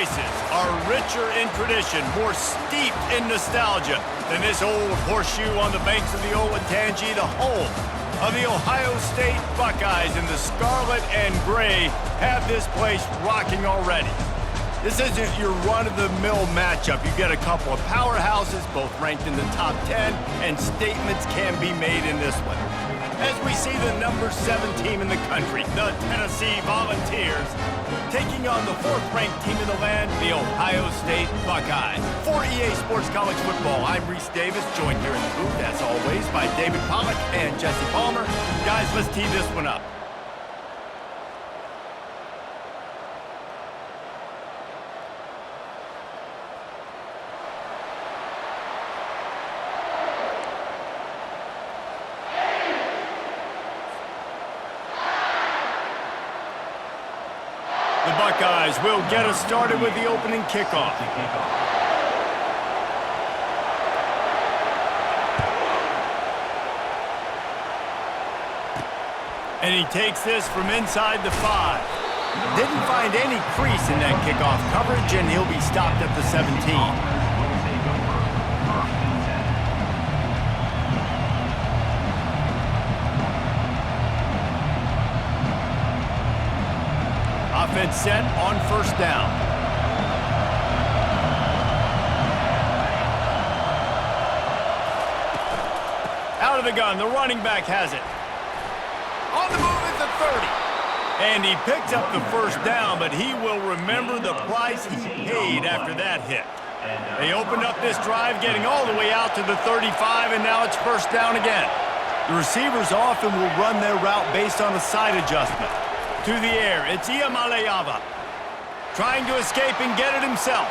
places are richer in tradition, more steeped in nostalgia than this old horseshoe on the banks of the Olentangy, the home of the Ohio State Buckeyes. And the scarlet and gray have this place rocking already. This isn't your run-of-the-mill matchup. You get a couple of powerhouses, both ranked in the top 10, and statements can be made in this one. As we see the number 7 team in the country, the Tennessee Volunteers, taking on the 4th-ranked team in the land, the Ohio State Buckeyes. For EA Sports College Football, I'm Reese Davis, joined here in the booth, as always, by David Pollack and Jesse Palmer. Guys, let's tee this one up. The Buckeyes will get us started with the opening kickoff. And he takes this from inside the 5. Didn't find any crease in that kickoff coverage, and he'll be stopped at the 17. Offense set on 1st down. Out of the gun, the running back has it. On the move at the 30. And he picks up the 1st down, but he will remember the price he paid after that hit. They opened up this drive, getting all the way out to the 35, and now it's 1st down again. The receivers often will run their route based on a side adjustment. To the air, it's Iamaleava. Trying to escape and get it himself.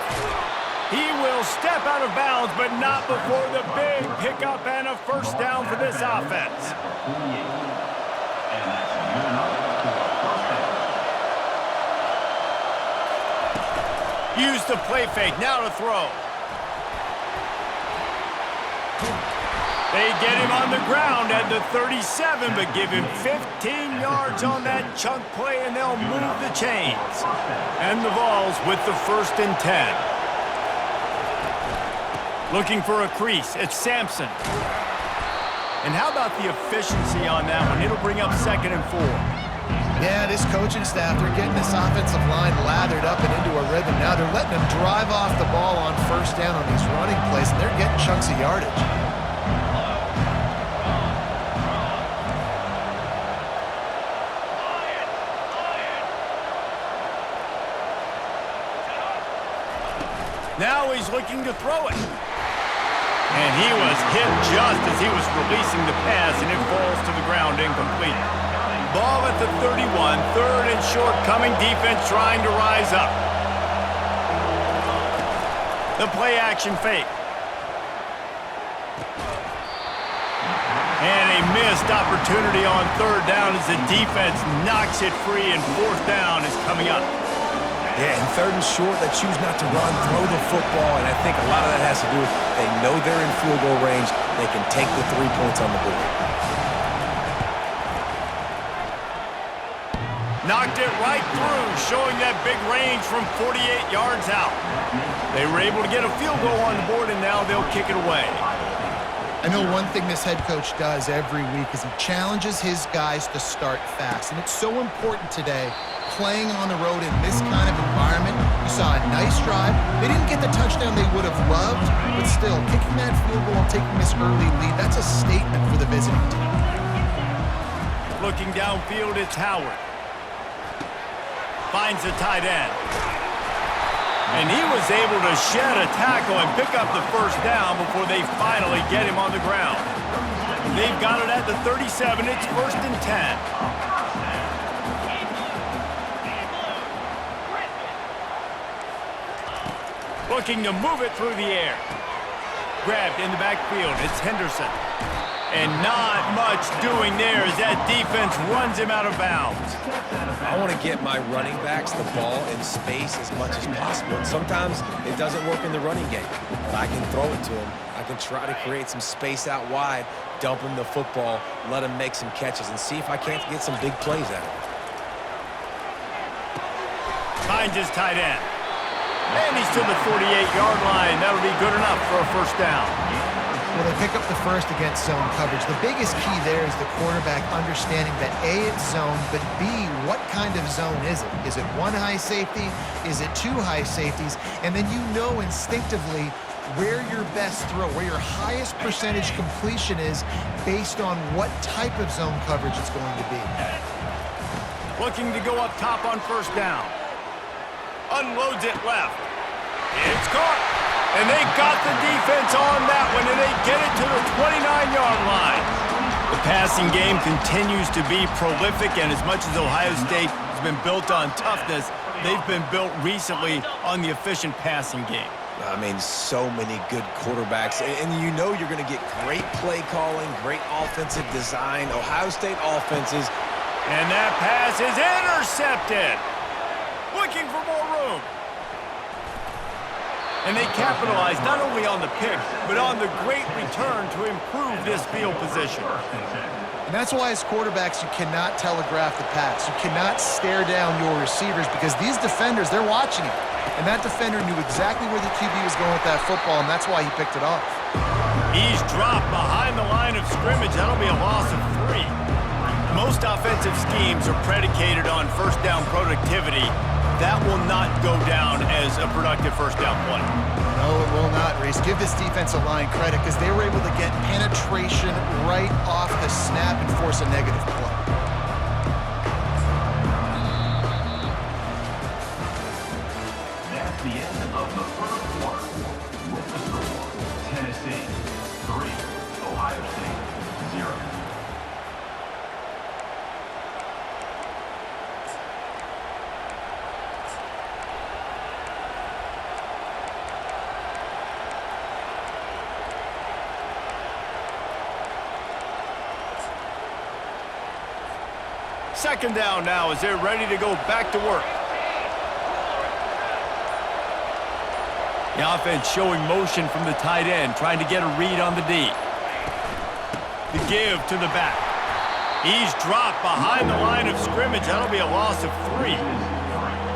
He will step out of bounds, but not before the big pickup and a 1st down for this offense. Use the play fake, now to throw. They get him on the ground at the 37, but give him 15 yards on that chunk play, and they'll move the chains. And the Vols with the 1st and 10. Looking for a crease, it's Sampson. And how about the efficiency on that one? It'll bring up 2nd and 4. Yeah, this coaching staff, they're getting this offensive line lathered up and into a rhythm. Now they're letting them drive off the ball on 1st down on these running plays, and they're getting chunks of yardage. Now he's looking to throw it. And he was hit just as he was releasing the pass, and it falls to the ground incomplete. Ball at the 31, 3rd and short, coming defense trying to rise up. The play action fake. And a missed opportunity on 3rd down as the defense knocks it free, and 4th down is coming up. Yeah, and 3rd and short, they choose not to run, throw the football, and I think a lot of that has to do with they know they're in field goal range. They can take the 3 points on the board. Knocked it right through, showing that big range from 48 yards out. They were able to get a field goal on the board, and now they'll kick it away. I know one thing this head coach does every week is he challenges his guys to start fast, and it's so important today. Playing on the road in this kind of environment, you saw a nice drive. They didn't get the touchdown they would have loved, but still, kicking that field goal and taking this early lead, that's a statement for the visiting team. Looking downfield, it's Howard. Finds the tight end. And he was able to shed a tackle and pick up the 1st down before they finally get him on the ground. They've got it at the 37. It's 1st and 10. Looking to move it through the air. Grabbed in the backfield. It's Henderson. And not much doing there as that defense runs him out of bounds. I want to get my running backs the ball in space as much as possible. And sometimes it doesn't work in the running game. But I can throw it to him. I can try to create some space out wide, dump him the football, let him make some catches, and see if I can't get some big plays out of him. Finds his tight end. And he's to the 48-yard line. That'll be good enough for a first down. Well, they pick up the first against zone coverage. The biggest key there is the quarterback understanding that A, it's zone, but B, what kind of zone is it? Is it one high safety? Is it two high safeties? And then you know instinctively where your best throw, where your highest percentage completion is based on what type of zone coverage it's going to be. Looking to go up top on first down. Unloads it left. It's caught. And they got the defense on that one, and they get it to the 29-yard line. The passing game continues to be prolific, and as much as Ohio State has been built on toughness, they've been built recently on the efficient passing game. I mean, so many good quarterbacks, and you know you're going to get great play calling, great offensive design. Ohio State offenses. And that pass is intercepted. Looking for more room. And they capitalize not only on the pick, but on the great return to improve this field position. And that's why as quarterbacks, you cannot telegraph the pass. You cannot stare down your receivers because these defenders, they're watching it. And that defender knew exactly where the QB was going with that football, and that's why he picked it off. He's dropped behind the line of scrimmage. That'll be a loss of 3. Most offensive schemes are predicated on first down productivity. That will not go down as a productive first down play. No, it will not, Reese. Give this defensive line credit because they were able to get penetration right off the snap and force a negative play. That's the end of the first quarter. With the score, Tennessee 3, Ohio State 0. Second down now as they're ready to go back to work. The offense showing motion from the tight end, trying to get a read on the D. The give to the back. He's dropped behind the line of scrimmage. That'll be a loss of 3.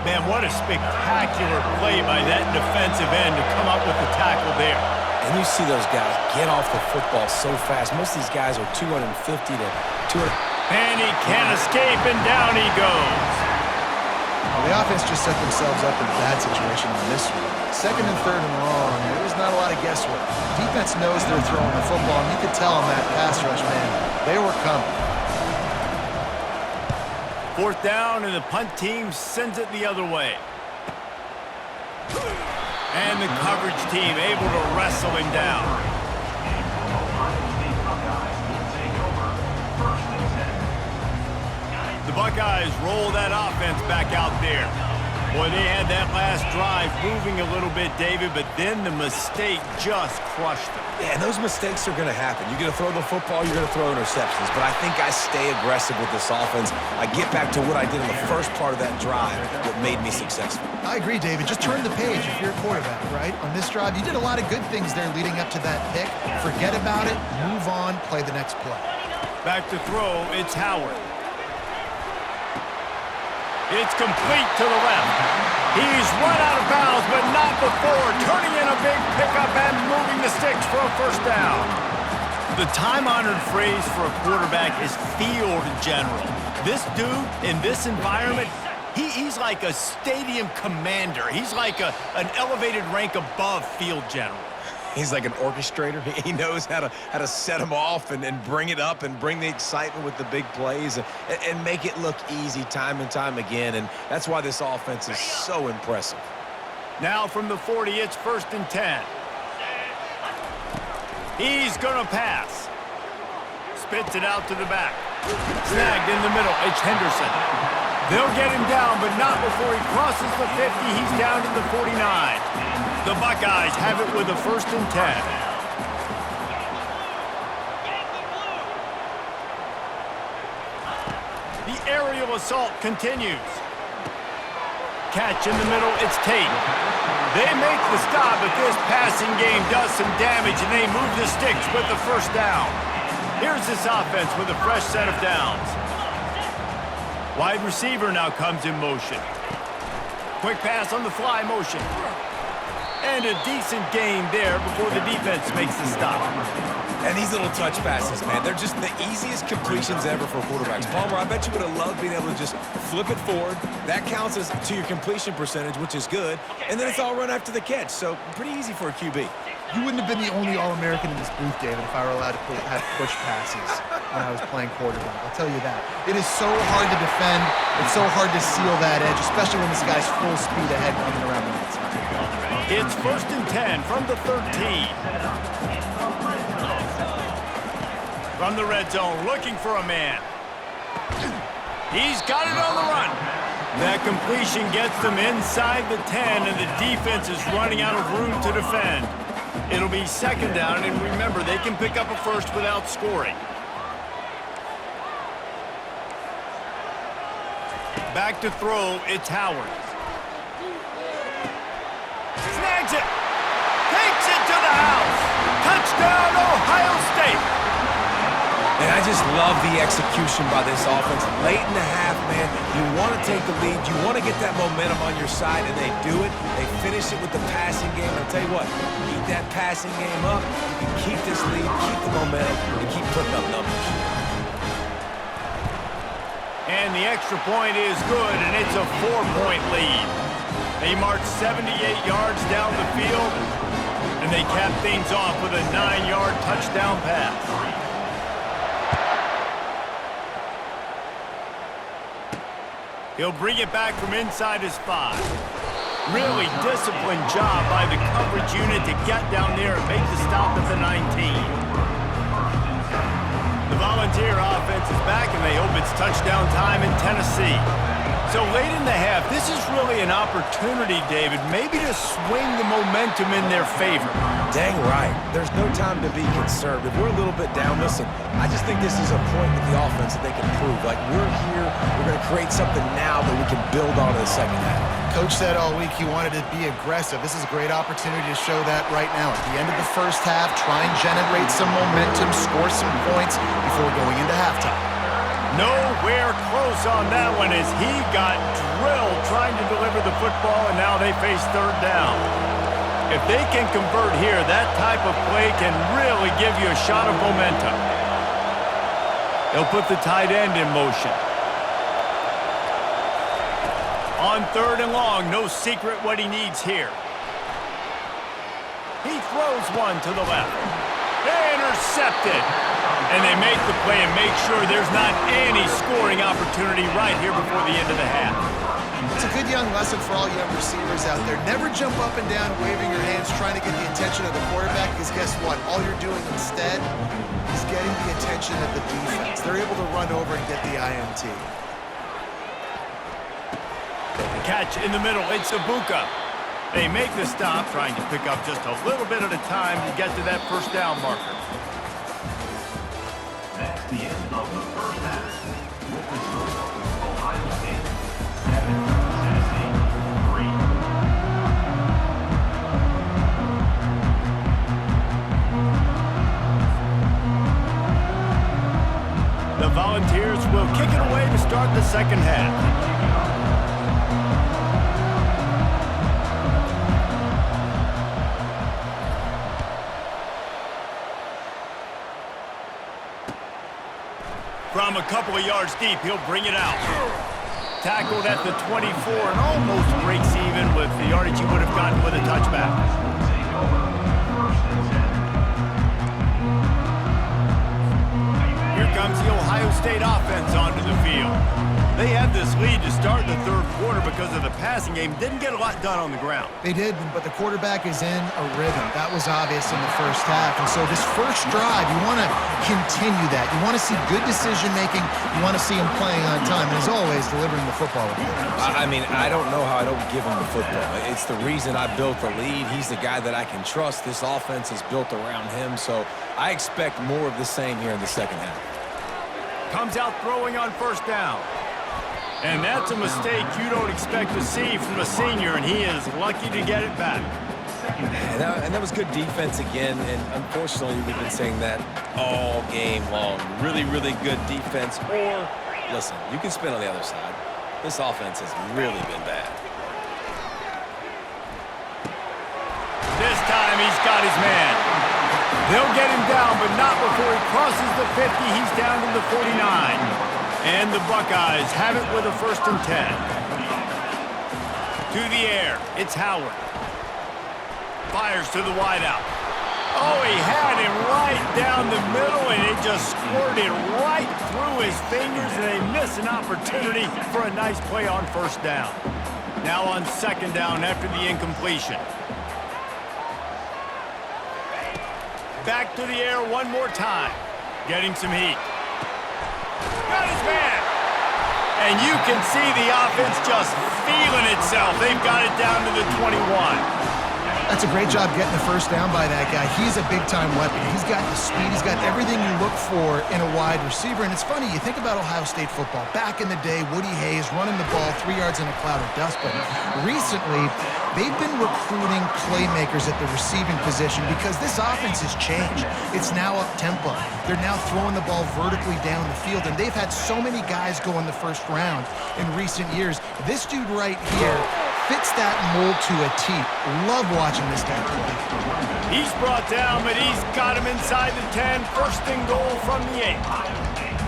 Man, what a spectacular play by that defensive end to come up with the tackle there. And you see those guys get off the football so fast. Most of these guys are 250 to 200. And he can't escape, and down he goes. Well, the offense just set themselves up in a bad situation on this one. Second and third and long, there was not a lot of guesswork. Defense knows they're throwing the football, and you could tell on that pass rush, man, they were coming. Fourth down, and the punt team sends it the other way. And the coverage team able to wrestle him down. The Buckeyes roll that offense back out there. Boy, they had that last drive moving a little bit, David, but then the mistake just crushed them. Yeah, and those mistakes are going to happen. You're going to throw the football, you're going to throw interceptions. But I think I stay aggressive with this offense. I get back to what I did in the first part of that drive that made me successful. I agree, David. Just turn the page if you're a quarterback, right? On this drive, you did a lot of good things there leading up to that pick. Forget about it, move on, play the next play. Back to throw, it's Howard. It's complete to the left. He's run out of bounds, but not before turning in a big pickup and moving the sticks for a first down. The time-honored phrase for a quarterback is field general. This dude, in this environment, he's like a stadium commander. He's like an elevated rank above field general. He's like an orchestrator. He knows how to set them off and bring it up and bring the excitement with the big plays and make it look easy time and time again. And that's why this offense is so impressive. Now from the 40, it's 1st and 10. He's going to pass. Spits it out to the back. Snagged in the middle. It's Henderson. They'll get him down, but not before he crosses the 50. He's down to the 49. The Buckeyes have it with a 1st and 10. The aerial assault continues. Catch in the middle, it's Tate. They make the stop, but this passing game does some damage, and they move the sticks with the first down. Here's this offense with a fresh set of downs. Wide receiver now comes in motion. Quick pass on the fly motion. And a decent gain there before the defense makes the stop. And these little touch passes, man, they're just the easiest completions ever for quarterbacks. Palmer, I bet you would have loved being able to just flip it forward. That counts as to your completion percentage, which is good. And then it's all run after the catch, so pretty easy for a QB. You wouldn't have been the only All-American in this booth, David, if I were allowed to have push passes when I was playing quarterback. I'll tell you that. It is so hard to defend. It's so hard to seal that edge, especially when this guy's full speed ahead coming around the outside. It's 1st and 10 from the 13. From the red zone, looking for a man. He's got it on the run. That completion gets them inside the 10, and the defense is running out of room to defend. It'll be 2nd down, and remember, they can pick up a first without scoring. Back to throw, it's Howard. Snags it. Takes it to the house. Touchdown, Ohio State. And I just love the execution by this offense. Late in the half, man, you want to take the lead. You want to get that momentum on your side, and they do it. They finish it with the passing game. I'll tell you what, keep that passing game up. You can keep this lead, keep the momentum, and keep putting up numbers. And the extra point is good, and it's a 4-point lead. They march 78 yards down the field, and they cap things off with a 9-yard touchdown pass. He'll bring it back from inside his 5. Really disciplined job by the coverage unit to get down there and make the stop at the 19. The Volunteer offense is back, and they hope it's touchdown time in Tennessee. So late in the half, this is really an opportunity, David, maybe to swing the momentum in their favor. Dang right. There's no time to be concerned. If we're a little bit down, listen, I just think this is a point with the offense that they can prove. Like, we're here, we're going to create something now that we can build on in the second half. Coach said all week he wanted to be aggressive. This is a great opportunity to show that right now. At the end of the first half, try and generate some momentum, score some points before going into halftime. Nowhere close on that one as he got drilled trying to deliver the football, and now they face 3rd down. If they can convert here, that type of play can really give you a shot of momentum. They'll put the tight end in motion. On 3rd and long, no secret what he needs here. He throws one to the left. Intercepted. And they make the play and make sure there's not any scoring opportunity right here before the end of the half. It's a good young lesson for all young receivers out there. Never jump up and down waving your hands trying to get the attention of the quarterback, because guess what? All you're doing instead is getting the attention of the defense. They're able to run over and get the INT. Catch in the middle. It's Ibuka. They make the stop, trying to pick up just a little bit at a time to get to that 1st down marker. That's the end of the first half. With the score, Ohio State 7, Tennessee 3. The Volunteers will kick it away to start the second half. From a couple of yards deep, he'll bring it out. Tackled at the 24 and almost breaks even with the yardage he would have gotten with a touchback. Here comes the Ohio State offense onto the field. They had this lead to start the 3rd quarter because of the passing game. Didn't get a lot done on the ground. They did, but the quarterback is in a rhythm. That was obvious in the first half. And so this first drive, you want to continue that. You want to see good decision-making. You want to see him playing on time. And as always, delivering the football. I mean, I don't know how I don't give him the football. It's the reason I built the lead. He's the guy that I can trust. This offense is built around him. So I expect more of the same here in the second half. Comes out throwing on 1st down. And that's a mistake you don't expect to see from a senior, and he is lucky to get it back. And that was good defense again, and unfortunately we've been saying that all game long. Really, really good defense. Or, listen, you can spin on the other side. This offense has really been bad. he's got his man. They'll get him down, but not before he crosses the 50. He's down to the 49. And the Buckeyes have it with a 1st and 10. To the air, it's Howard. Fires to the wideout. Oh, he had him right down the middle, and it just squirted right through his fingers, and they miss an opportunity for a nice play on 1st down. Now on 2nd down after the incompletion. Back to the air one more time. Getting some heat. Got his man. And you can see the offense just feeling itself. They've got it down to the 21. That's a great job getting the 1st down by that guy. He's a big-time weapon. He's got the speed. He's got everything you look for in a wide receiver. And it's funny, you think about Ohio State football. Back in the day, Woody Hayes running the ball 3 yards in a cloud of dust. But recently, they've been recruiting playmakers at the receiving position because this offense has changed. It's now up-tempo. They're now throwing the ball vertically down the field. And they've had so many guys go in the 1st round in recent years. This dude right here fits that mold to a T. Love watching this guy play. He's brought down, but he's got him inside the 10. 1st and goal from the 8.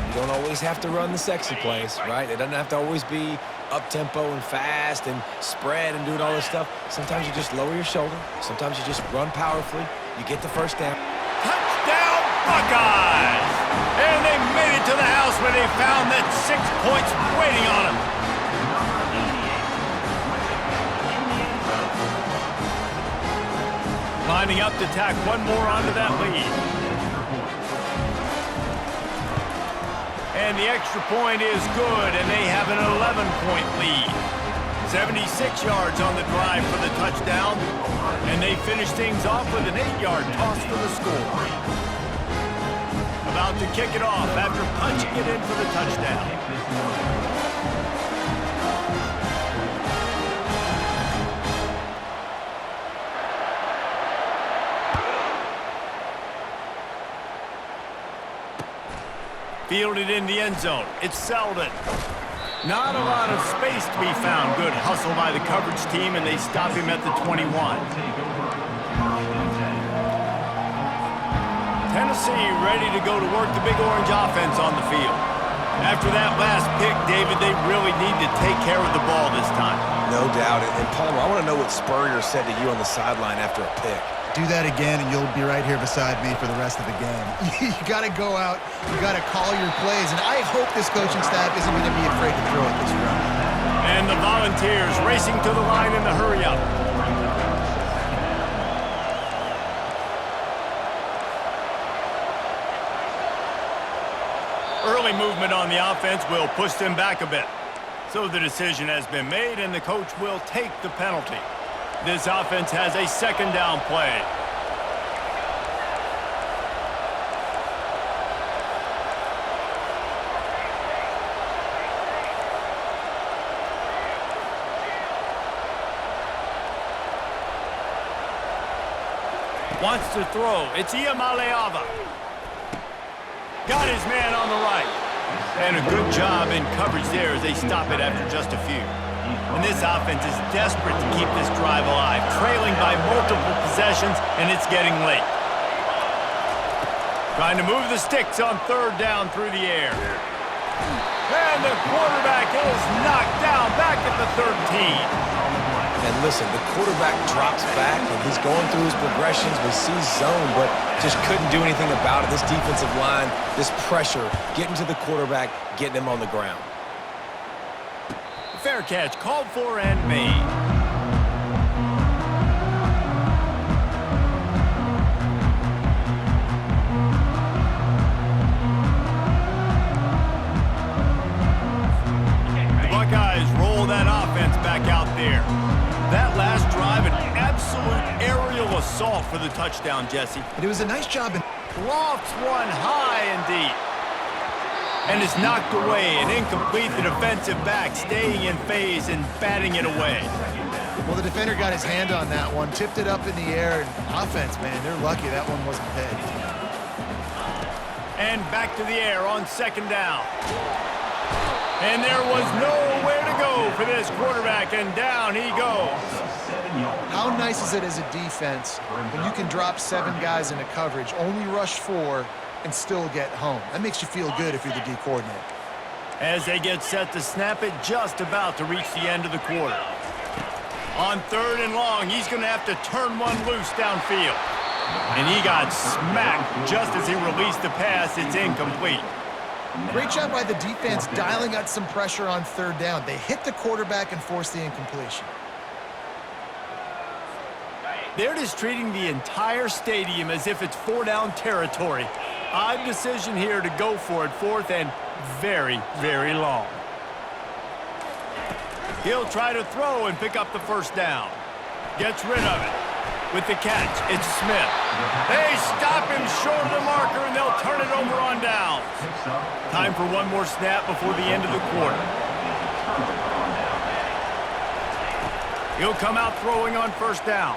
You don't always have to run the sexy plays, right? It doesn't have to always be up-tempo and fast and spread and doing all this stuff. Sometimes you just lower your shoulder. Sometimes you just run powerfully. You get the 1st down. Touchdown, Buckeyes! And they made it to the house where they found that 6 points waiting on them. Lining up to tack one more onto that lead. And the extra point is good, and they have an 11-point lead. 76 yards on the drive for the touchdown, and they finish things off with an 8-yard toss for the score. About to kick it off after punching it in for the touchdown. Fielded in the end zone. It's Selden. Not a lot of space to be found. Good hustle by the coverage team, and they stop him at the 21. Tennessee ready to go to work the Big Orange offense on the field. After that last pick, David, they really need to take care of the ball this time. No doubt. And Palmer, I want to know what Spurrier said to you on the sideline after a pick. Do that again, and you'll be right here beside me for the rest of the game. You got to go out. You got to call your plays, and I hope this coaching staff isn't going to be afraid to throw it this round. And the Volunteers racing to the line in the hurry-up. Early movement on the offense will push them back a bit. So the decision has been made, and the coach will take the penalty. This offense has a 2nd down play. Wants to throw. It's Iamaleava. Got his man on the right. And a good job in coverage there as they stop it after just a few. And this offense is desperate to keep this drive alive, trailing by multiple possessions, and it's getting late. Trying to move the sticks on 3rd down through the air. And the quarterback is knocked down back at the 13. And listen, the quarterback drops back, and he's going through his progressions. We see zone, but just couldn't do anything about it. This defensive line, this pressure, getting to the quarterback, getting him on the ground. Fair catch called for and made. The Buckeyes roll that offense back out there. That last drive, an absolute aerial assault for the touchdown, Jesse. But it was a nice job. Lofts one high and deep. And it's knocked away and incomplete. The defensive back staying in phase and batting it away. Well, the defender got his hand on that one, tipped it up in the air, and offense, man, they're lucky that one wasn't pegged. And back to the air on 2nd down. And there was nowhere to go go for this quarterback, and down he goes. How nice is it as a defense when you can drop 7 guys into coverage, only rush 4, and still get home? That makes you feel good if you're the D coordinator. As they get set to snap it, just about to reach the end of the quarter. On 3rd and long, he's going to have to turn one loose downfield. And he got smacked just as he released the pass. It's incomplete. Great job by the defense dialing out some pressure on 3rd down. They hit the quarterback and forced the incompletion. They're just treating the entire stadium as if it's 4-down territory. Odd decision here to go for it, 4th and very, very long. He'll try to throw and pick up the 1st down. Gets rid of it. With the catch, it's Smith. They stop him short of the marker, and they'll turn it over on downs. Time for one more snap before the end of the quarter. He'll come out throwing on 1st down.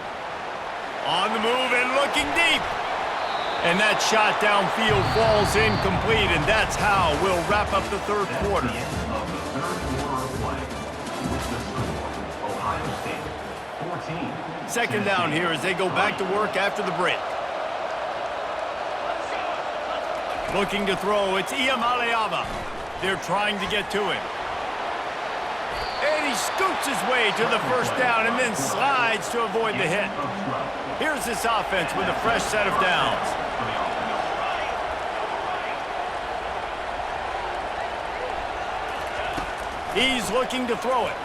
On the move and looking deep. And that shot downfield falls incomplete, and that's how we'll wrap up the 3rd quarter. Second down here as they go back to work after the break. Looking to throw, it's Iamaleava. They're trying to get to him. And he scoots his way to the 1st down and then slides to avoid the hit. Here's this offense with a fresh set of downs. He's looking to throw it.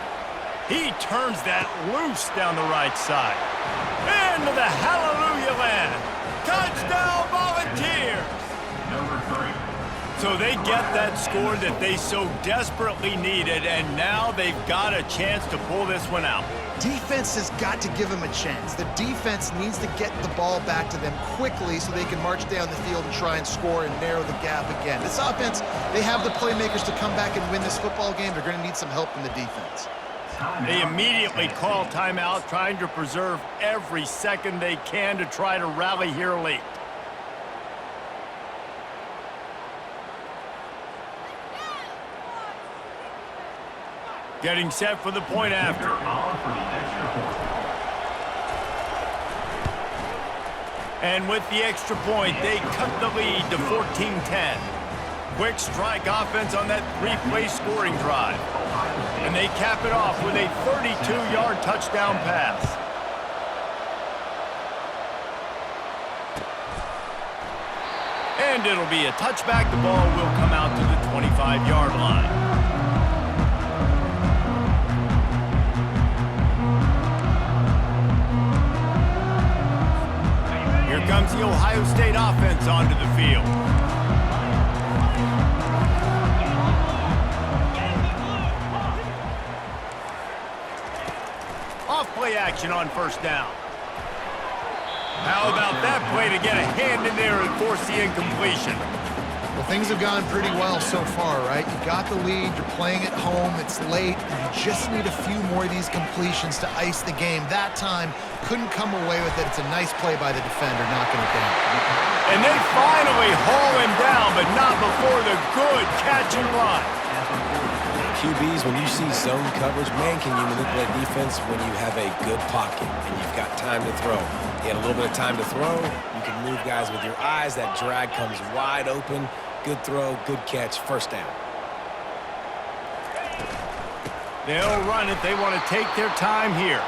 He turns that loose down the right side. Into the hallelujah land. Touchdown Volunteers! So they get that score that they so desperately needed, and now they've got a chance to pull this one out. Defense has got to give them a chance. The defense needs to get the ball back to them quickly so they can march down the field and try and score and narrow the gap again. This offense, they have the playmakers to come back and win this football game. They're going to need some help from the defense. They immediately call timeout, trying to preserve every second they can to try to rally here late. Getting set for the point after. And with the extra point, they cut the lead to 14-10. Quick strike offense on that 3-play scoring drive. And they cap it off with a 32-yard touchdown pass. And it'll be a touchback. The ball will come out to the 25-yard line. Here comes the Ohio State offense onto the field. Off-play action on 1st down. How about that play to get a hand in there and force the incompletion? Well, things have gone pretty well so far, right? You got the lead, you're playing at home, it's late, and you just need a few more of these completions to ice the game. That time, couldn't come away with it. It's a nice play by the defender, knocking it down. And they finally haul him down, but not before the good catch and run. QBs, when you see zone coverage, man, can you manipulate defense when you have a good pocket and you've got time to throw. You had a little bit of time to throw. You can move guys with your eyes. That drag comes wide open. Good throw, good catch, 1st down. They'll run it. They want to take their time here.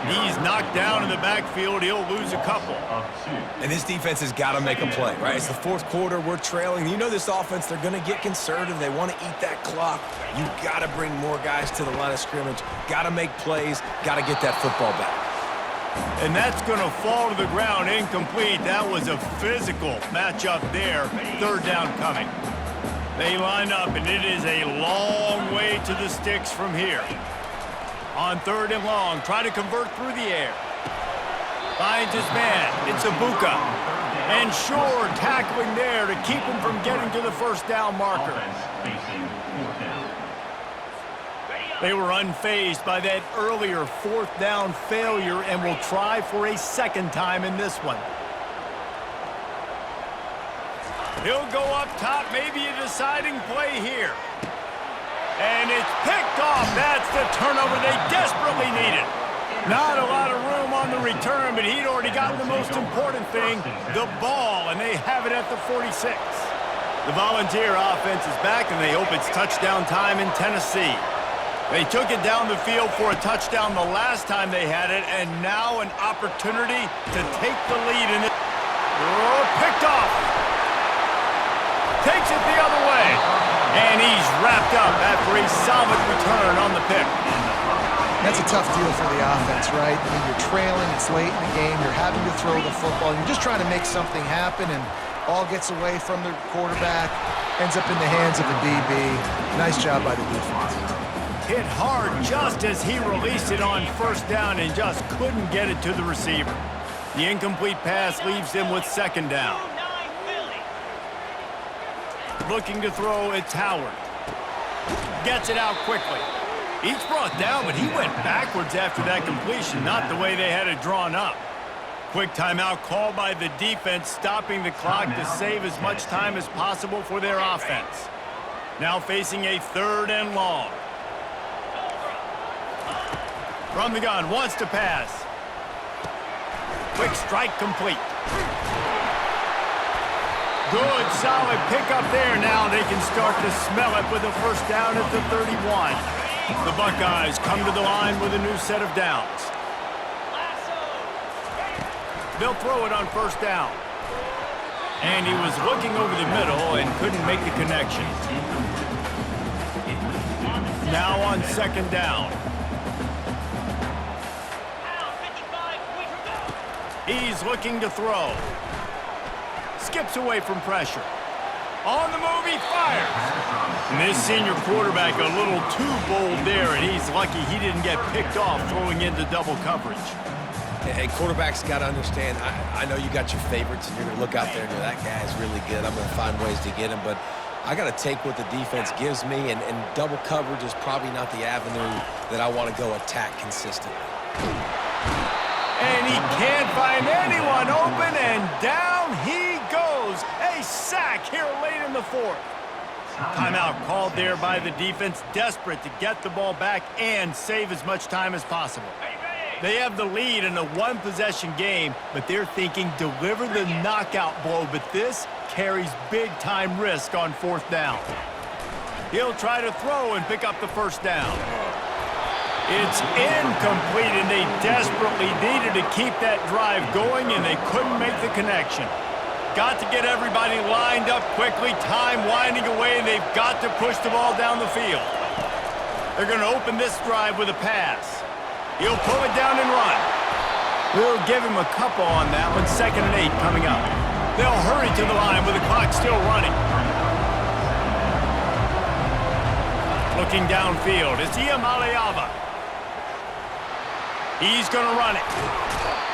He's knocked down in the backfield. He'll lose a couple. And this defense has got to make a play, right? It's the 4th quarter. We're trailing. You know this offense, they're going to get conservative. They want to eat that clock. You got to bring more guys to the line of scrimmage. Got to make plays. Got to get that football back. And that's going to fall to the ground incomplete. That was a physical matchup there. 3rd down coming. They line up, and it is a long way to the sticks from here. On 3rd and long, try to convert through the air. Finds his man. It's Ibuka. And Shore tackling there to keep him from getting to the 1st down marker. They were unfazed by that earlier 4th down failure and will try for a 2nd time in this one. He'll go up top, maybe a deciding play here. And and it's picked off. That's the turnover they desperately needed. Not a lot of room on the return, but he'd already gotten the most important thing, the ball, and they have it at the 46. The Volunteer offense is back, and they hope it's touchdown time in Tennessee. They took it down the field for a touchdown the last time they had it, and now an opportunity to take the lead in it. Oh, picked off. Takes it the other way. And he's wrapped up after a solid return on the pick. That's a tough deal for the offense, right? I mean, you're trailing, it's late in the game, you're having to throw the football, you're just trying to make something happen, and all gets away from the quarterback, ends up in the hands of the DB. Nice job by the defense. Hit hard just as he released it on first down and just couldn't get it to the receiver. The incomplete pass leaves him with second down. Looking to throw, it's Howard. Gets it out quickly. He's brought down, but he went backwards after that completion, not the way they had it drawn up. Quick timeout called by the defense, stopping the clock to save as much time as possible for their offense. Now facing a 3rd and long. From the gun, wants to pass. Quick strike complete. Good, solid pickup there. Now they can start to smell it with a first down at the 31. The Buckeyes come to the line with a new set of downs. They'll throw it on first down. And he was looking over the middle and couldn't make the connection. Now on second down. He's looking to throw. Skips away from pressure. On the move, he fires. And this senior quarterback a little too bold there, and he's lucky he didn't get picked off throwing into double coverage. Hey, quarterbacks got to understand, I know you got your favorites, and you're going to look out there and go, that guy's really good. I'm going to find ways to get him, but I got to take what the defense gives me, and double coverage is probably not the avenue that I want to go attack consistently. And he can't find anyone open, and down he goes. A sack here late in the 4th. Timeout called there by the defense, desperate to get the ball back and save as much time as possible. They have the lead in a one-possession game, but they're thinking deliver the knockout blow, but this carries big-time risk on 4th down. He'll try to throw and pick up the first down. It's incomplete, and they desperately needed to keep that drive going, and they couldn't make the connection. Got to get everybody lined up quickly, time winding away, and they've got to push the ball down the field. They're going to open this drive with a pass. He'll pull it down and run. We'll give him a couple on that one. 2nd and 8 coming up. They'll hurry to the line with the clock still running. Looking downfield, it's Iamaleava. He's going to run it.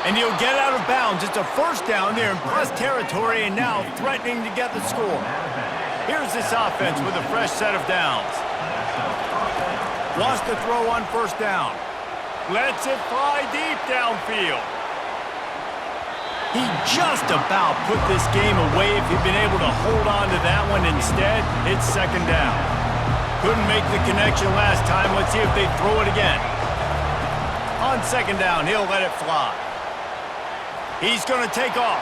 And he'll get out of bounds. It's a first down there in plus territory, and now threatening to get the score. Here's this offense with a fresh set of downs. Wants to throw on first down. Lets it fly deep downfield. He just about put this game away if he'd been able to hold on to that one. Instead, it's second down. Couldn't make the connection last time. Let's see if they throw it again. On second down, he'll let it fly. He's going to take off.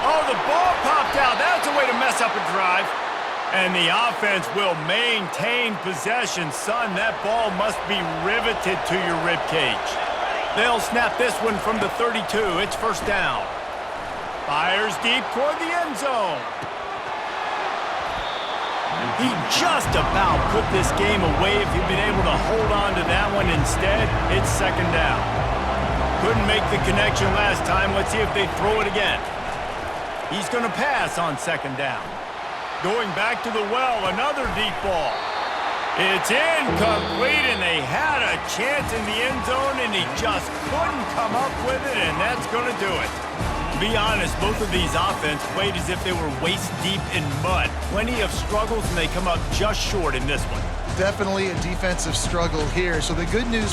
Oh, the ball popped out. That's a way to mess up a drive. And the offense will maintain possession. Son, that ball must be riveted to your ribcage. They'll snap this one from the 32. It's first down. Fires deep toward the end zone. He just about put this game away if he'd been able to hold on to that one. Instead, it's second down. Couldn't make the connection last time. Let's see if they throw it again. He's going to pass on second down. Going back to the well, another deep ball. It's incomplete, and they had a chance in the end zone, and he just couldn't come up with it, and that's going to do it. To be honest, both of these offense played as if they were waist-deep in mud. Plenty of struggles, and they come up just short in this one. Definitely a defensive struggle here. So the good news